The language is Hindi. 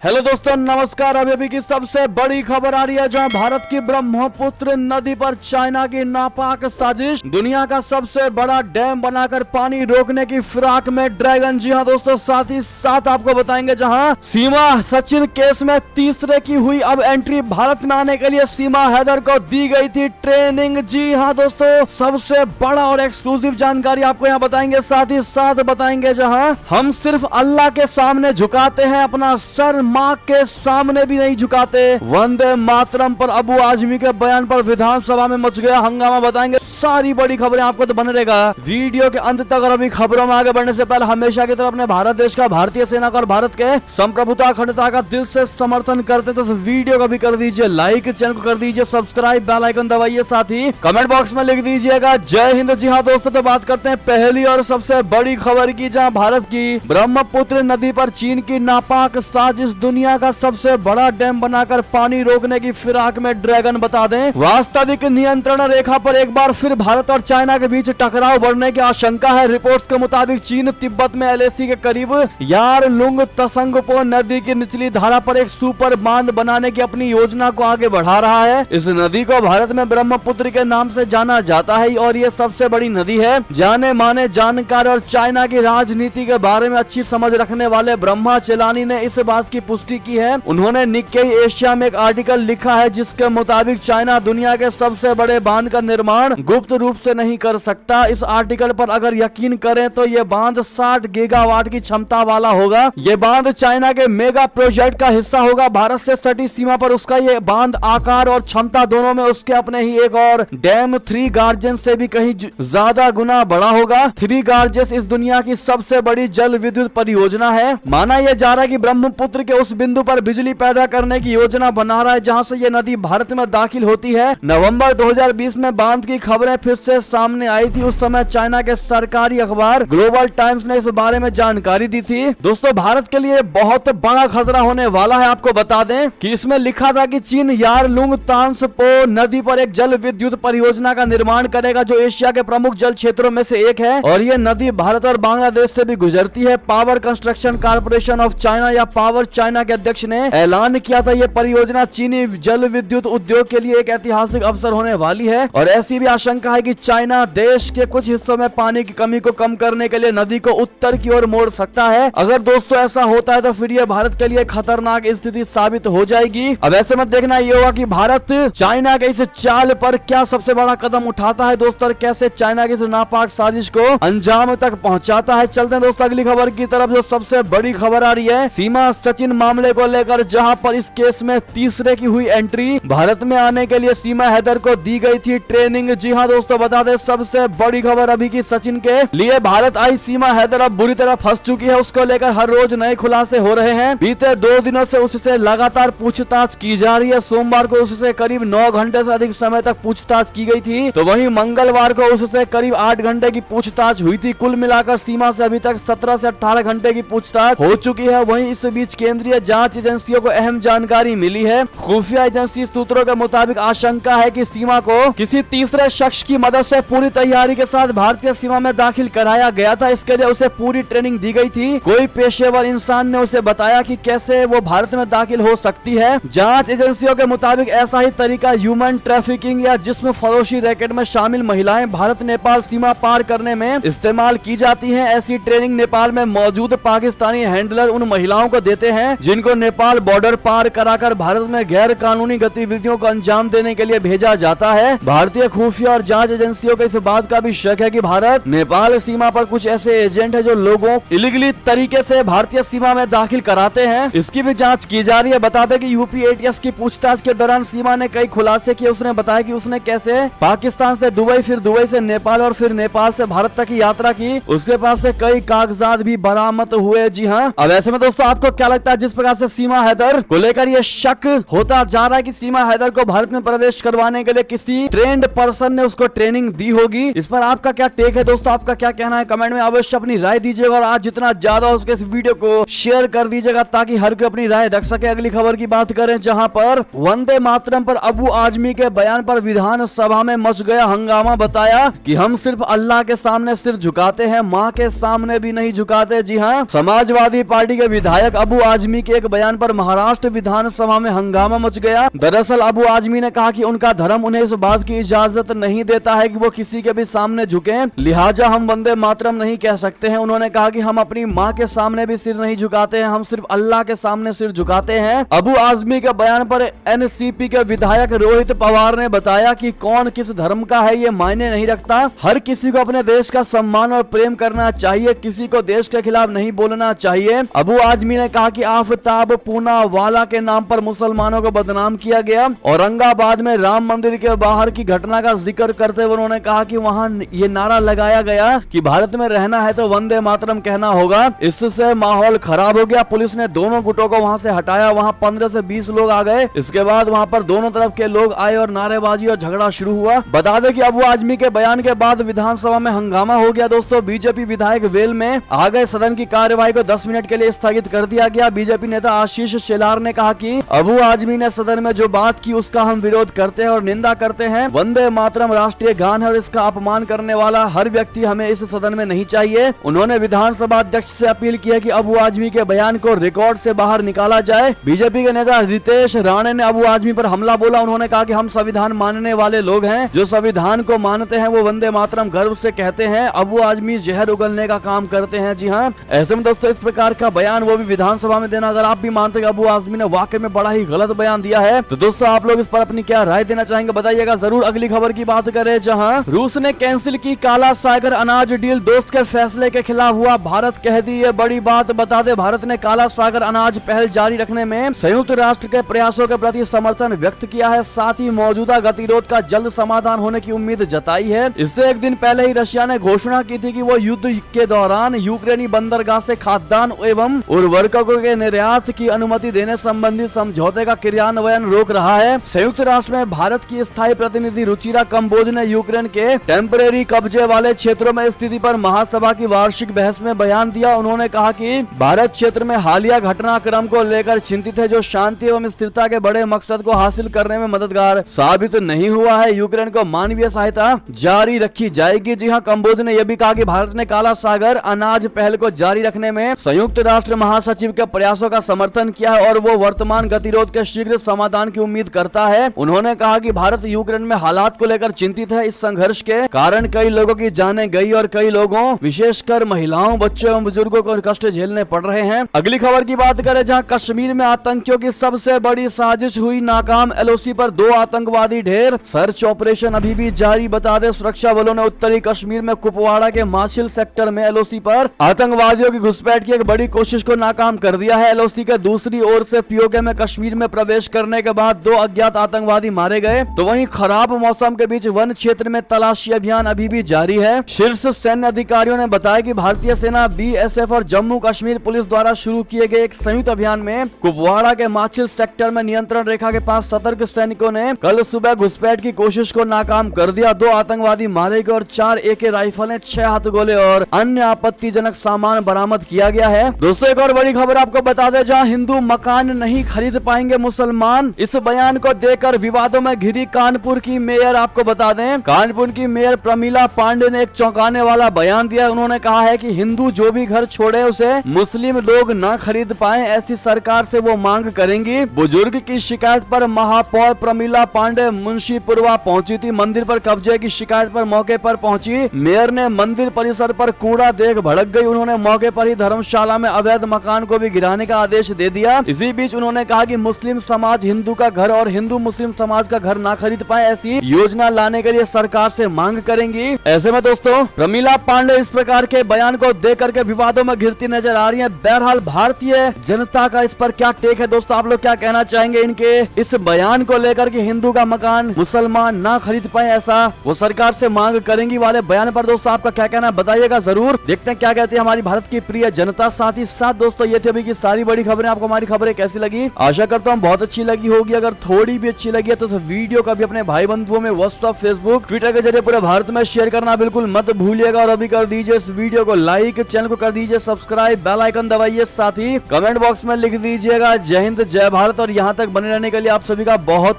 हेलो दोस्तों, नमस्कार। अभी की सबसे बड़ी खबर आ रही है, जहां भारत की ब्रह्मपुत्र नदी पर चाइना की नापाक साजिश, दुनिया का सबसे बड़ा डैम बनाकर पानी रोकने की फिराक में ड्रैगन। जी हां दोस्तों, साथ ही साथ आपको बताएंगे जहां सीमा सचिन केस में तीसरे की हुई अब एंट्री, भारत में आने के लिए सीमा हैदर को दी गई थी ट्रेनिंग। जी हां दोस्तों, सबसे बड़ा और एक्सक्लूसिव जानकारी आपको यहाँ बताएंगे। साथ ही साथ बताएंगे जहां हम सिर्फ अल्लाह के सामने झुकाते हैं अपना सर, माँ के सामने भी नहीं झुकाते। वंदे मातरम पर अबू आजमी के बयान पर विधानसभा में मच गया हंगामा। बताएंगे सारी बड़ी खबरें, आपको तो बने रहेगा वीडियो के अंत तक। और अभी खबरों में आगे बढ़ने से पहले हमेशा की तरह अपने भारत देश का, भारतीय सेना का और भारत के संप्रभुता अखंडता का दिल से समर्थन करते तो वीडियो को भी कर दीजिए लाइक, चैनल को कर दीजिए सब्सक्राइब, बेल आइकन दबाइए, साथ ही कमेंट बॉक्स में लिख दीजिएगा जय हिंद। जी हाँ दोस्तों, तो बात करते हैं पहली और सबसे बड़ी खबर की, जहाँ भारत की ब्रह्मपुत्र नदी पर चीन की नापाक साजिश, दुनिया का सबसे बड़ा डैम बनाकर पानी रोकने की फिराक में ड्रैगन। बता दें, वास्तविक नियंत्रण रेखा पर एक बार फिर भारत और चाइना के बीच टकराव बढ़ने की आशंका है। रिपोर्ट्स के मुताबिक चीन तिब्बत में LAC के करीब यारलुंग तसंगपो नदी की निचली धारा पर एक सुपर बांध बनाने की अपनी योजना को आगे बढ़ा रहा है। इस नदी को भारत में ब्रह्मपुत्र के नाम से जाना जाता है और ये सबसे बड़ी नदी है। जाने माने जानकार और चाइना की राजनीति के बारे में अच्छी समझ रखने वाले ब्रह्मा चेलानी ने इस बात की पुष्टि की है। उन्होंने निक्केई एशिया में एक आर्टिकल लिखा है जिसके मुताबिक चाइना दुनिया के सबसे बड़े बांध का निर्माण गुप्त रूप से नहीं कर सकता। इस आर्टिकल पर अगर यकीन करें तो ये बांध 60 गीगावाट की क्षमता वाला होगा। ये बांध चाइना के मेगा प्रोजेक्ट का हिस्सा होगा। भारत से सटी सीमा पर उसका ये बांध आकार और क्षमता दोनों में उसके अपने ही एक और डैम 3 गार्जेस से भी कहीं ज्यादा गुना बड़ा होगा। 3 गार्जेस इस दुनिया की सबसे बड़ी जल विद्युत परियोजना है। माना यह जा रहा है कि ब्रह्मपुत्र के उस बिंदु पर बिजली पैदा करने की योजना बना रहा है जहां से ये नदी भारत में दाखिल होती है। नवंबर 2020 में बांध की खबरें फिर से सामने आई थी। उस समय चाइना के सरकारी अखबार ग्लोबल टाइम्स ने इस बारे में जानकारी दी थी। दोस्तों, भारत के लिए बहुत बड़ा खतरा होने वाला है। आपको बता दें कि इसमें लिखा था कि चीन यारलुंग तांसपो नदी पर एक जल विद्युत परियोजना का निर्माण करेगा जो एशिया के प्रमुख जल क्षेत्रों में से एक है और ये नदी भारत और बांग्लादेश से भी गुजरती है। Power construction corporation of China या पावर चाइना के अध्यक्ष ने ऐलान किया था, ये परियोजना चीनी जल विद्युत उद्योग के लिए एक ऐतिहासिक अवसर होने वाली है। और ऐसी भी आशंका है कि चाइना देश के कुछ हिस्सों में पानी की कमी को कम करने के लिए नदी को उत्तर की ओर मोड़ सकता है। अगर दोस्तों ऐसा होता है तो फिर ये भारत के लिए खतरनाक स्थिति साबित हो जाएगी। अब ऐसे में देखना ये होगा कि भारत चाइना के इस चाल पर क्या सबसे बड़ा कदम उठाता है दोस्तों, और कैसे चाइना की इस नापाक साजिश को अंजाम तक पहुंचाता है। चलते हैं दोस्तों अगली खबर की तरफ, जो सबसे बड़ी खबर आ रही है सीमा सचिन मामले को लेकर, जहां पर इस केस में तीसरे की हुई एंट्री, भारत में आने के लिए सीमा हैदर को दी गई थी ट्रेनिंग। जी हां दोस्तों, बता दें सबसे बड़ी खबर अभी की, सचिन के लिए भारत आई सीमा हैदर अब बुरी तरह फंस चुकी है। उसको लेकर हर रोज नए खुलासे हो रहे हैं। बीते 2 दिनों से उससे लगातार पूछताछ की जा रही है। सोमवार को उससे करीब 9 घंटे से अधिक समय तक पूछताछ की गई थी, तो वहीं मंगलवार को उससे करीब 8 घंटे की पूछताछ हुई थी। कुल मिलाकर सीमा से अभी तक 17 से 18 घंटे की पूछताछ हो चुकी है। वहीं इस बीच केंद्रीय जांच एजेंसियों को अहम जानकारी मिली है। खुफिया एजेंसी सूत्रों के मुताबिक आशंका है कि सीमा को किसी तीसरे शख्स की मदद से पूरी तैयारी के साथ भारतीय सीमा में दाखिल कराया गया था। इसके लिए उसे पूरी ट्रेनिंग दी गई थी। कोई पेशेवर इंसान ने उसे बताया कि कैसे वो भारत में दाखिल हो सकती है। जांच एजेंसियों के मुताबिक ऐसा ही तरीका ह्यूमन ट्रैफिकिंग या जिस्म फरोशी रैकेट में शामिल महिलाएं भारत नेपाल सीमा पार करने में इस्तेमाल की जाती हैं। ऐसी ट्रेनिंग नेपाल में मौजूद पाकिस्तानी हैंडलर उन महिलाओं को देते हैं जिनको नेपाल बॉर्डर पार कराकर भारत में गैर कानूनी गतिविधियों को अंजाम देने के लिए भेजा जाता है। भारतीय खुफिया और जांच एजेंसियों को इस बात का भी शक है कि भारत नेपाल सीमा पर कुछ ऐसे एजेंट है जो लोगों इलीगली तरीके से भारतीय सीमा में दाखिल कराते हैं। इसकी भी जांच की जा रही है। बता दें कि यूपी ATS की पूछताछ के दौरान सीमा ने कई खुलासे किए। उसने बताया कि उसने कैसे पाकिस्तान से दुबई, फिर दुबई से नेपाल और फिर नेपाल से भारत तक की यात्रा की। उसके पास से कई कागजात भी बरामद हुए। जी हाँ, अब ऐसे में दोस्तों आपको क्या लगता है, जिस प्रकार से सीमा हैदर को लेकर ये शक होता जा रहा है कि सीमा हैदर को भारत में प्रवेश करवाने के लिए किसी ट्रेंड पर्सन ने उसको ट्रेनिंग दी होगी। इस पर आपका क्या टेक है दोस्तों, आपका क्या कहना है कमेंट में अवश्य अपनी राय दीजिएगा और आज जितना ज्यादा हो सके इस वीडियो को शेयर कर दीजिएगा ताकि हर कोई अपनी राय रख सके। अगली खबर की बात करें जहां पर वंदे मातरम पर अबू आजमी के बयान पर विधानसभा में मच गया हंगामा। बताया कि हम सिर्फ अल्लाह के सामने सिर झुकाते हैं, माँ के सामने भी नहीं झुकाते। जी हाँ, समाजवादी पार्टी के विधायक अबू आजमी के एक बयान पर महाराष्ट्र विधानसभा में हंगामा मच गया। दरअसल अबू आजमी ने कहा कि उनका धर्म उन्हें इस बात की इजाजत नहीं देता है कि वो किसी के भी सामने झुके, लिहाजा हम वंदे मातरम नहीं कह सकते हैं। उन्होंने कहा कि हम अपनी माँ के सामने भी सिर नहीं झुकाते हैं, हम सिर्फ अल्लाह के सामने सिर झुकाते हैं। अबू आजमी के बयान पर एनसीपी के विधायक रोहित पवार ने बताया कि कौन किस धर्म का है ये मायने नहीं रखता, हर किसी को अपने देश का सम्मान और प्रेम करना चाहिए, किसी को देश के खिलाफ नहीं बोलना चाहिए। अबू आजमी ने कहा कि आफ्ताब पूनावाला के नाम पर मुसलमानों को बदनाम किया गया। औरंगाबाद में राम मंदिर के बाहर की घटना का जिक्र करते हुए उन्होंने कहा कि वहां ये नारा लगाया गया कि भारत में रहना है तो वंदे मातरम कहना होगा। इससे माहौल खराब हो गया, पुलिस ने दोनों गुटों को वहां से हटाया, वहां 15 से 20 लोग आ गए। इसके बाद वहां पर दोनों तरफ के लोग आए और नारेबाजी और झगड़ा शुरू हुआ। बता दें कि अबू आजमी के बयान के बाद विधानसभा में हंगामा हो गया दोस्तों। बीजेपी विधायक वेल में आ गए, सदन की कार्यवाही को 10 मिनट के लिए स्थगित कर दिया गया। बीजेपी नेता आशीष शेलार ने कहा कि अबू आजमी ने सदन में जो बात की उसका हम विरोध करते हैं और निंदा करते हैं। वंदे मातरम राष्ट्रीय गान है और इसका अपमान करने वाला हर व्यक्ति हमें इस सदन में नहीं चाहिए। उन्होंने विधानसभा अध्यक्ष से अपील की है कि अबू आजमी के बयान को रिकॉर्ड से बाहर निकाला जाए। बीजेपी के नेता रितेश राणे ने अबू आजमी पर हमला बोला। उन्होंने कहा कि हम संविधान मानने वाले लोग हैं, जो संविधान को मानते हैं वो वंदे मातरम गर्व से कहते हैं। अबू आजमी जहर उगलने का काम करते हैं। जी हाँ, ऐसे में दोस्तों इस प्रकार का बयान वो भी विधानसभा में देना, अगर आप भी मानते हैं अबू आजमी ने वाकई में बड़ा ही गलत बयान दिया है तो दोस्तों आप लोग इस पर अपनी क्या राय देना चाहेंगे बताइएगा जरूर। अगली खबर की बात करें जहां रूस ने कैंसिल की काला सागर अनाज डील, दोस्त के फैसले के खिलाफ हुआ भारत, कह दी ये बड़ी बात। बता दे भारत ने काला सागर अनाज पहल जारी रखने में संयुक्त राष्ट्र के प्रयासों के प्रति समर्थन व्यक्त किया है, साथ ही मौजूदा गतिरोध का जल्द समाधान होने की उम्मीद जताई है। इससे एक दिन पहले ही रशिया ने घोषणा की थी कि वो युद्ध के दौरान यूक्रेनी बंदरगाह से खाद्यान्न एवं उर्वरकों के निर्यात की अनुमति देने संबंधी समझौते का क्रियान्वयन रोक रहा है। संयुक्त राष्ट्र में भारत की स्थायी प्रतिनिधि रुचिरा कंबोज ने यूक्रेन के टेम्परेरी कब्जे वाले क्षेत्रों में स्थिति पर महासभा की वार्षिक बहस में बयान दिया। उन्होंने कहा कि भारत क्षेत्र में हालिया घटनाक्रम को लेकर चिंतित है, जो शांति एवं स्थिरता के बड़े मकसद को हासिल करने में मददगार साबित नहीं हुआ है। यूक्रेन को मानवीय सहायता जारी रखी जाएगी। जी हाँ, कंबोज ने यह भी कहा कि भारत ने काला सागर अनाज पहल को जारी रखने में संयुक्त राष्ट्र महासचिव के प्रयासों का समर्थन किया है और वो वर्तमान गतिरोध के शीघ्र समाधान की उम्मीद करता है। उन्होंने कहा कि भारत यूक्रेन में हालात को लेकर चिंतित है। इस संघर्ष के कारण कई लोगों की जानें गई और कई लोगों विशेषकर महिलाओं, बच्चों एवं बुजुर्गों को कष्ट झेलने पड़ रहे हैं। अगली खबर की बात करें जहां कश्मीर में आतंकियों की सबसे बड़ी साजिश हुई नाकाम, एलओसी पर 2 आतंकवादी ढेर, सर्च ऑपरेशन अभी भी जारी। बता दें सुरक्षा बलों ने उत्तरी कश्मीर में कुपवाड़ा के माछिल सेक्टर में एलओसी पर आतंकवादियों की घुसपैठ की एक बड़ी कोशिश को नाकाम कर दिया है। एलओसी के दूसरी ओर से पीओके में कश्मीर में प्रवेश करने के बाद 2 अज्ञात आतंकवादी मारे गए। तो वहीं खराब मौसम के बीच वन क्षेत्र में तलाशी अभियान अभी भी जारी है। शीर्ष सैन्य अधिकारियों ने बताया कि भारतीय सेना, बीएसएफ और जम्मू कश्मीर पुलिस द्वारा शुरू किए गए एक संयुक्त अभियान में कुपवाड़ा के माछिल सेक्टर में नियंत्रण रेखा के पास सतर्क सैनिकों ने कल सुबह घुसपैठ की कोशिश को नाकाम कर दिया। 2 आतंकवादी मारे गए और 4 AK राइफलें, 6 हाथगोले और अन्य आपत्तिजनक सामान बरामद किया गया है। दोस्तों एक और बड़ी खबर आपको बता दें जहां हिंदू मकान नहीं खरीद पाएंगे मुसलमान, इस बयान को देकर विवादों में घिरी कानपुर की मेयर। आपको बता दें कानपुर की मेयर प्रमीला पांडे ने एक चौंकाने वाला बयान दिया। उन्होंने कहा है कि हिंदू जो भी घर छोड़े उसे मुस्लिम लोग न खरीद पाए, ऐसी सरकार से वो मांग करेंगी। बुजुर्ग की शिकायत पर महापौर प्रमीला पांडे मुंशीपुरवा पहुंची थी। मंदिर पर कब्जे की शिकायत पर मौके पर पहुंची मेयर ने मंदिर परिसर पर कूड़ा देख भड़क गई। उन्होंने मौके पर ही धर्मशाला में अवैध मकान को भी गिराने का आदेश दे दिया। इसी बीच उन्होंने कहा कि मुस्लिम समाज हिंदू का घर और हिंदू मुस्लिम समाज का घर ना खरीद पाए, ऐसी योजना लाने के लिए सरकार से मांग करेंगी। ऐसे में दोस्तों प्रमीला पांडे इस प्रकार के बयान को दे करके विवादों में घिरती नजर आ रही है। बहरहाल भारतीय जनता का इस पर क्या टेक है दोस्तों, आप लोग क्या कहना चाहेंगे इनके इस बयान को लेकर कि हिंदू का मकान मुसलमान ना खरीद पाए, ऐसा वो सरकार से मांग करेंगी वाले बयान पर दोस्तों आपका क्या कहना है बताइएगा जरूर। देखते हैं क्या कहती है हमारी भारत की प्रिय जनता। साथ ही साथ दोस्तों ये थी अभी की सारी बड़ी खबरें। आपको हमारी खबरें कैसी लगी, आशा करता हूँ बहुत अच्छी लगी होगी। अगर थोड़ी भी अच्छी लगी है तो इस वीडियो का भी अपने भाई बंधुओं में व्हाट्सएप फेसबुक, ट्विटर के जरिए पूरे भारत में शेयर करना बिल्कुल मत भूलिएगा। और अभी कर दीजिए इस वीडियो को लाइक, चैनल को कर दीजिए सब्सक्राइब, बेल आइकन दबाइए, साथ ही कमेंट बॉक्स में लिख दीजिएगा जय हिंद जय भारत। और यहाँ तक बने रहने के लिए आप सभी का बहुत